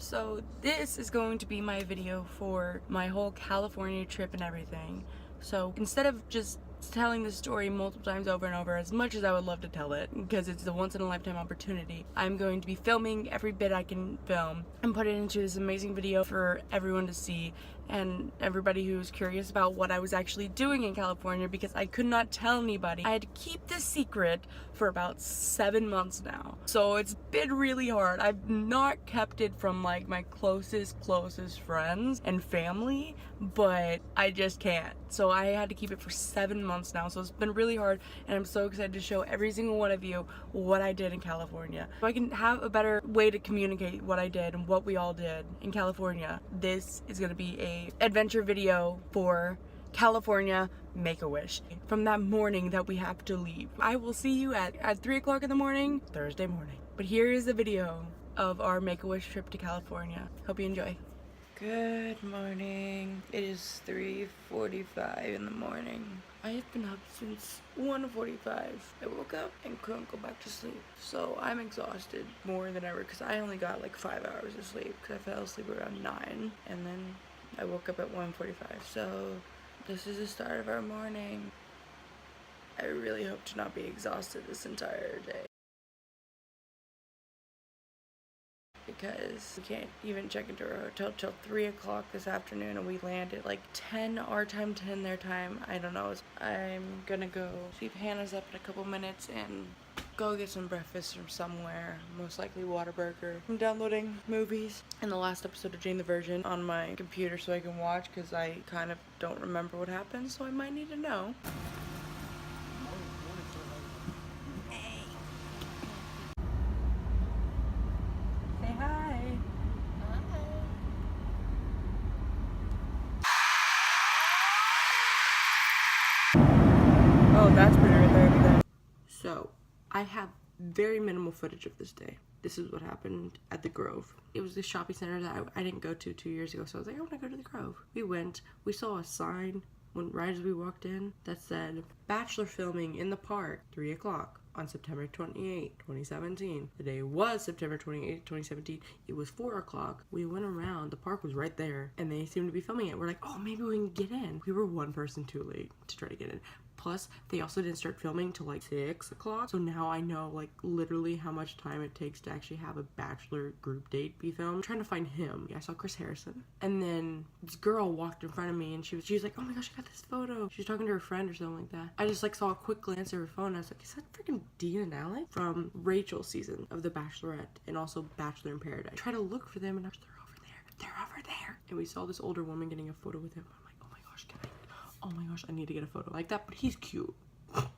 So this is going to be my video for my whole California trip and everything. So instead of just telling the story multiple times over and over, as much as I would love to tell it, because it's a once-in-a-lifetime opportunity, I'm going to be filming every bit I can film and put it into this amazing video for everyone to see, and everybody who's curious about what I was actually doing in California, because I could not tell anybody. I had to keep this secret for about 7 months now. So it's been really hard. I've not kept it from like my closest friends and family, but I just can't. So I had to keep it for 7 months now. So it's been really hard, and I'm so excited to show every single one of you what I did in California. So I can have a better way to communicate what I did and what we all did in California. This is gonna be a adventure video for California Make-A-Wish from that morning that we have to leave. I will see you at 3 o'clock in the morning, Thursday morning. But here is the video of our Make-A-Wish trip to California. Hope you enjoy. Good morning. It is 3:45 in the morning. I have been up since 1:45. I woke up and couldn't go back to sleep. So I'm exhausted more than ever because I only got like 5 hours of sleep because I fell asleep around 9 and then I woke up at 1:45. So this is the start of our morning. I really hope to not be exhausted this entire day, because we can't even check into our hotel till 3 o'clock this afternoon, and we land at like 10 our time, 10 their time. I don't know. I'm gonna go see if Hannah's up in a couple minutes and go get some breakfast from somewhere, most likely Whataburger. I'm downloading movies and the last episode of Jane the Virgin on my computer so I can watch, because I kind of don't remember what happened, so I might need to know. Say hi. Oh, that's pretty right there. So, I have very minimal footage of this day. This is what happened at the Grove. It was the shopping center that I didn't go to 2 years ago, so I was like, I want to go to the Grove. We went, we saw a sign right as we walked in that said, Bachelor filming in the park, 3 o'clock on September 28, 2017. The day was September 28, 2017. It was 4 o'clock. We went around, the park was right there, and they seemed to be filming it. We're like, oh, maybe we can get in. We were one person too late to try to get in. Plus, they also didn't start filming till like 6 o'clock. So now I know like literally how much time it takes to actually have a Bachelor group date be filmed. I'm trying to find him. I saw Chris Harrison. And then this girl walked in front of me and she was like, oh my gosh, I got this photo. She was talking to her friend or something like that. I just like saw a quick glance at her phone and I was like, is that freaking Dean and Alex from Rachel's season of The Bachelorette and also Bachelor in Paradise? I tried to look for them and they're over there. They're over there. And we saw this older woman getting a photo with him. I'm like, oh my gosh, oh my gosh, I need to get a photo like that, but he's cute.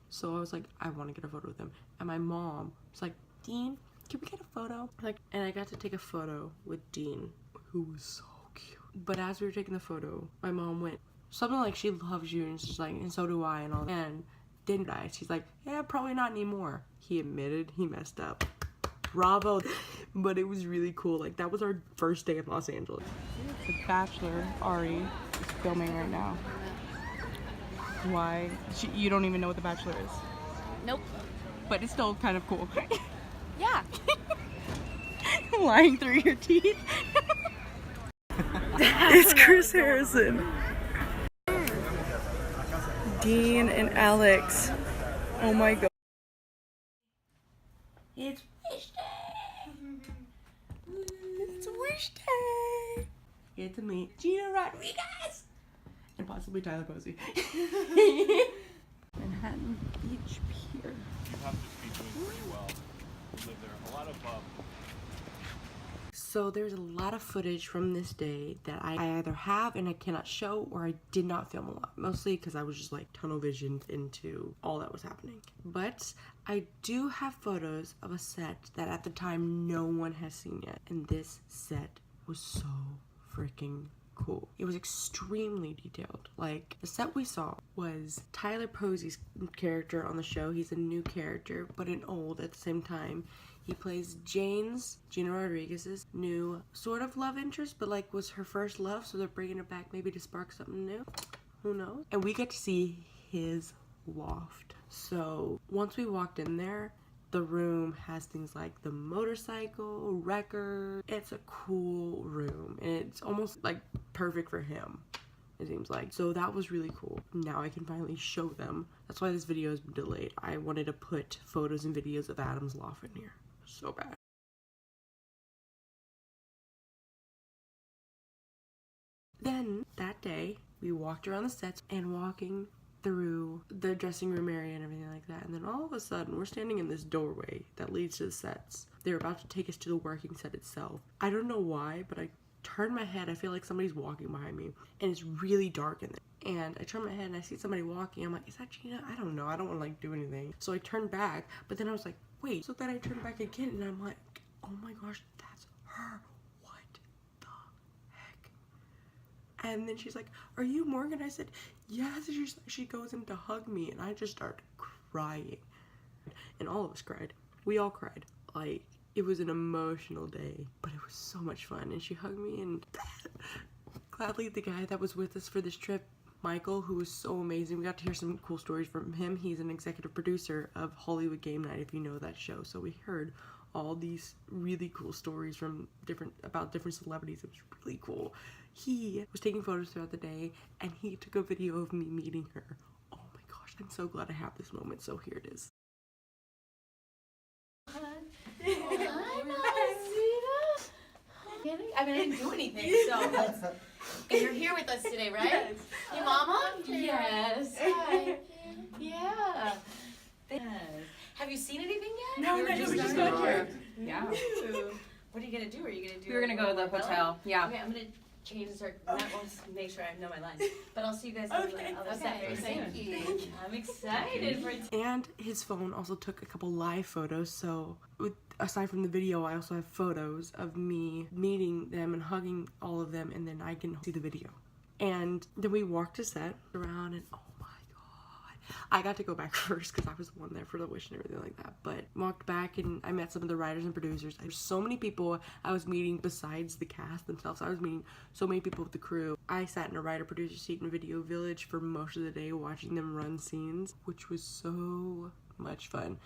So I was like, I want to get a photo with him. And my mom was like, Dean, can we get a photo? And I got to take a photo with Dean, who was so cute. But as we were taking the photo, my mom went something like, she loves you, and she's like, and so do I, and all that. And didn't I? She's like, yeah, probably not anymore. He admitted he messed up. Bravo. But it was really cool. Like, that was our first day in Los Angeles. The Bachelor, Ari, is filming right now. Why? You don't even know what The Bachelor is? Nope. But it's still kind of cool. Yeah. Lying through your teeth. It's Chris Harrison. Dean and Alex. Oh my god. It's wish day. It's wish day. Get to meet Gina Rodriguez. And possibly Tyler Posey. Manhattan Beach Pier. You have to be doing pretty well. You live there. A lot of So there's a lot of footage from this day that I either have and I cannot show, or I did not film a lot. Mostly because I was just like tunnel visioned into all that was happening. But I do have photos of a set that at the time no one has seen yet. And this set was so freaking cool. It was extremely detailed. Like, the set we saw was Tyler Posey's character on the show. He's a new character, but an old at the same time. He plays Gina Rodriguez's new sort of love interest, but like was her first love, so they're bringing it back maybe to spark something new. Who knows? And we get to see his loft. So once we walked in there, The room has things like the motorcycle, record. It's a cool room, and it's almost like perfect for him, it seems like. So that was really cool. Now I can finally show them. That's why this video has been delayed. I wanted to put photos and videos of Adam's loft in here so bad. Then that day we walked around the sets and walking through the dressing room area and everything like that, and then all of a sudden we're standing in this doorway that leads to the sets. They're about to take us to the working set itself. I don't know why, but I turn my head, I feel like somebody's walking behind me, and it's really dark in there. And I turn my head and I see somebody walking. I'm like, is that Gina? I don't know. I don't want to like do anything. So I turn back, but then I was like, wait. So then I turn back again and I'm like, oh my gosh, that's her. What the heck? And then she's like, are you Morgan? I said, yes. She goes in to hug me and I just start crying. And all of us cried. We all cried. Like, it was an emotional day, but it was so much fun. And she hugged me, and gladly the guy that was with us for this trip, Michael, who was so amazing. We got to hear some cool stories from him. He's an executive producer of Hollywood Game Night, if you know that show. So we heard all these really cool stories from different celebrities. It was really cool. He was taking photos throughout the day, and he took a video of me meeting her. Oh my gosh, I'm so glad I have this moment. So here it is. I mean, I didn't do anything, so let's. And you're here with us today, right? Yes. Your mama? Yes. Hi. Yeah. Yes. Have you seen anything yet? No, we just got here. Yeah. What are you gonna do? Are you gonna do? We were gonna go to the hotel. Yeah. Okay, I'm gonna change and start. Not make sure I know my lines, but I'll see you guys on the other side very soon. Thank you. I'm excited for it. And his phone also took a couple live photos, so aside from the video, I also have photos of me meeting them and hugging all of them, and then I can see the video. And then we walked to set around, and oh my god, I got to go back first because I was the one there for the wish and everything like that. But walked back and I met some of the writers and producers. There's so many people I was meeting besides the cast themselves. I was meeting so many people with the crew. I sat in a writer-producer seat in Video Village for most of the day watching them run scenes, which was so much fun.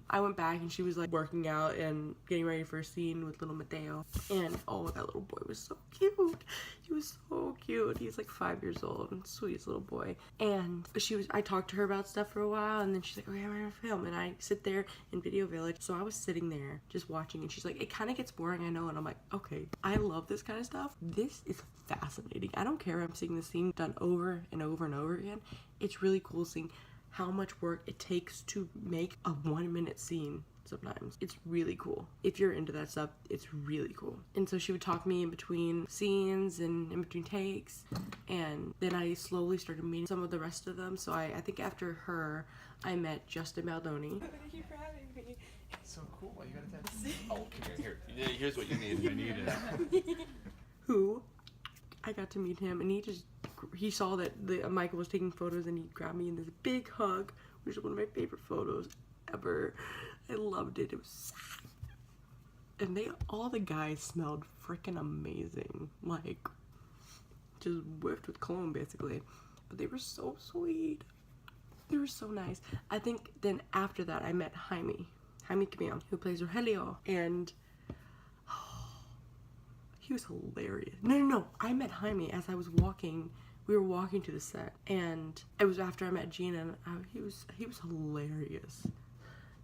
I went back and she was like working out and getting ready for a scene with little Mateo, and oh, that little boy was so cute. He was so cute. He's like 5 years old and sweetest little boy. And I talked to her about stuff for a while, and then she's like, okay, I'm gonna film. And I sit there in Video Village, so I was sitting there just watching, and she's like, it kind of gets boring, I know. And I'm like, okay, I love this kind of stuff. This is fascinating. I don't care if I'm seeing the scene done over and over and over again. It's really cool seeing how much work it takes to make a 1 minute scene sometimes. It's really cool. If you're into that stuff, it's really cool. And so she would talk me in between scenes and in between takes, and then I slowly started meeting some of the rest of them. So I think after her, I met Justin Baldoni. Thank you for having me. So cool. You got to Oh, okay. Here. Yeah, here's what you need. You need it. Who I got to meet him, and he saw that Michael was taking photos, and he grabbed me in this big hug, which is one of my favorite photos ever. I loved it. It was sad. And all the guys smelled freaking amazing. Like, just whiffed with cologne, basically. But they were so sweet. They were so nice. I think then after that, I met Jaime Camille, who plays Rogelio, and he was hilarious. No. I met Jaime as I was walking. We were walking to the set, and it was after I met Gina, and he was hilarious.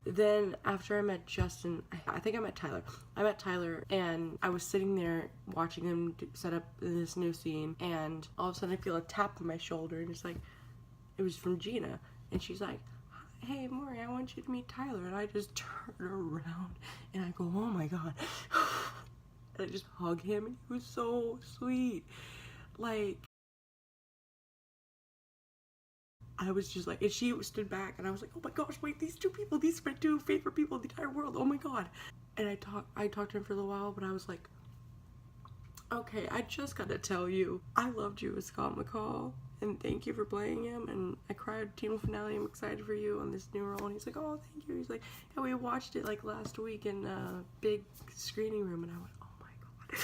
Then after I met Justin, I think I met Tyler. I met Tyler, and I was sitting there watching him set up this new scene, and all of a sudden I feel a tap on my shoulder, and it's like, it was from Gina, and she's like, hey, Maury, I want you to meet Tyler. And I just turn around, and I go, oh my god. And I just hug him, and he was so sweet. Like, I was just like, and she stood back, and I was like, oh my gosh, wait, these two people, these are my two favorite people in the entire world, oh my god. And I talked to him for a little while, but I was like, okay, I just gotta tell you, I loved you as Scott McCall, and thank you for playing him, and I cried team finale, I'm excited for you on this new role. And he's like, oh, thank you. He's like, yeah, we watched it like last week in a big screening room, and I went, oh my god.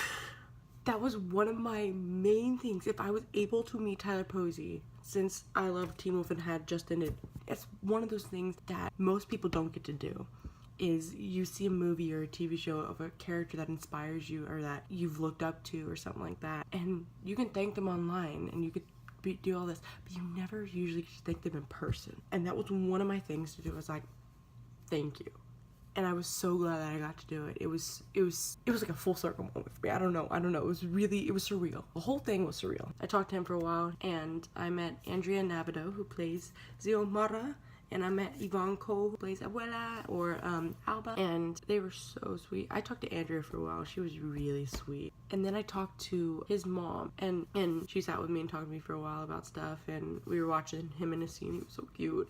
That was one of my main things. If I was able to meet Tyler Posey, since I love Teen Wolf and had just ended, it's one of those things that most people don't get to do. is you see a movie or a TV show of a character that inspires you or that you've looked up to or something like that, and you can thank them online and you could do all this, but you never usually thank them in person. And that was one of my things to do, was like, thank you. And I was so glad that I got to do it. It was like a full circle moment for me. I don't know. It was surreal. The whole thing was surreal. I talked to him for a while, and I met Andrea Navido, who plays Xiomara, and I met Yvonne Cole, who plays Abuela, or Alba, and they were so sweet. I talked to Andrea for a while. She was really sweet. And then I talked to his mom, and she sat with me and talked to me for a while about stuff, and we were watching him in a scene. He was so cute.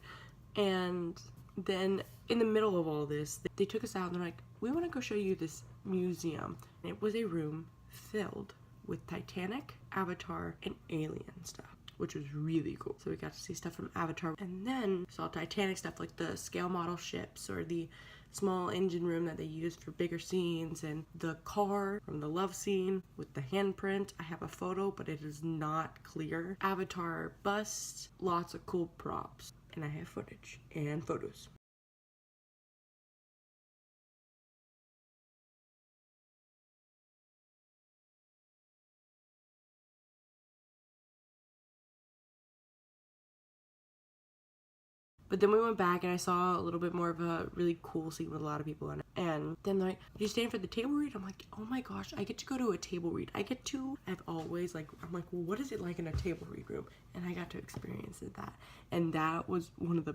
And then in the middle of all this, they took us out and they're like, we want to go show you this museum. And it was a room filled with Titanic, Avatar, and Alien stuff, which was really cool. So we got to see stuff from Avatar, and then saw Titanic stuff like the scale model ships or the small engine room that they used for bigger scenes, and the car from the love scene with the handprint. I have a photo, but it is not clear. Avatar bust, lots of cool props, and I have footage and photos. But then we went back and I saw a little bit more of a really cool scene with a lot of people in it. And then they're like, are you staying for the table read? I'm like, oh my gosh, I get to go to a table read. I've always like, I'm like, well, what is it like in a table read room? And I got to experience that. And that was one of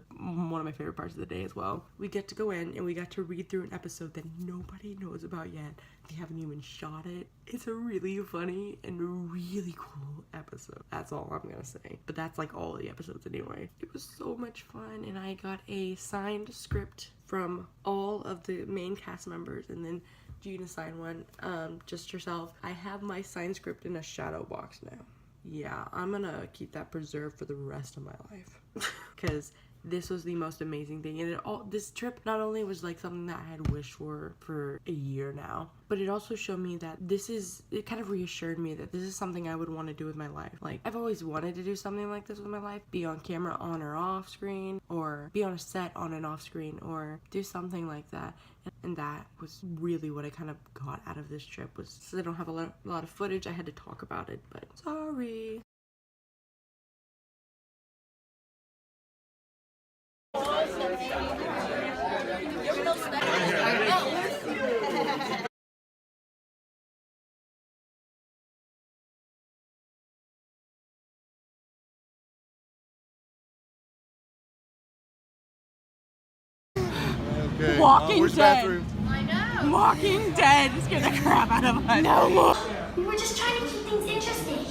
my favorite parts of the day as well. We get to go in and we got to read through an episode that nobody knows about yet. They haven't even shot it. It's a really funny and really cool episode. That's all I'm gonna say. But that's like all the episodes anyway. It was so much fun, and I got a signed script from all of the main cast members, and then Gina signed one, just herself. I have my signed script in a shadow box now. Yeah, I'm gonna keep that preserved for the rest of my life. Because this was the most amazing thing. And this trip not only was like something that I had wished for a year now, but it also showed me that it kind of reassured me that this is something I would want to do with my life. Like, I've always wanted to do something like this with my life, be on camera on or off screen, or be on a set on and off screen, or do something like that. And that was really what I kind of got out of this trip, was since I don't have a lot of footage, I had to talk about it, but sorry. Okay. Walking Where's the Dead. bathroom? I know. Walking Dead scared the crap out of us. No more. We were just trying to keep things interesting.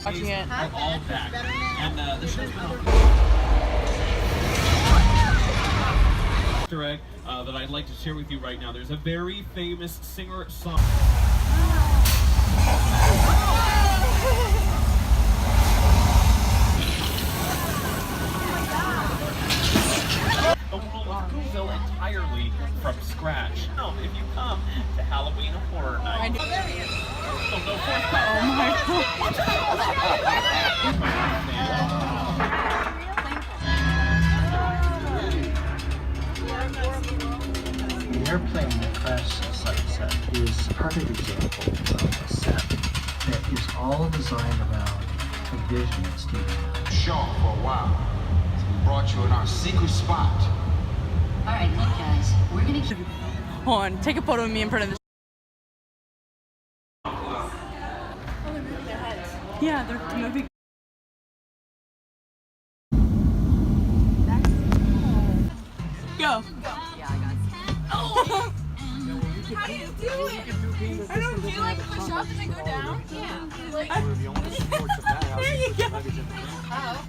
Watching it. All back. And the show's been Easter egg that I'd like to share with you right now. There's a very famous singer-songwriter. The world of Whoville entirely from scratch. If you come to Halloween Horror Night. Oh, there he is. So no The airplane that crashed the sunset is a perfect example of a set that is all designed around a vision that Stephen had. Shown for a while. So we brought you in our secret spot. All right, look, guys, we're gonna keep. Hold on, take a photo of me in front of the. Yeah, they're moving. Go. Oh. How do you do it? I don't. Do you like push up and then go down? Yeah. Like. There you go.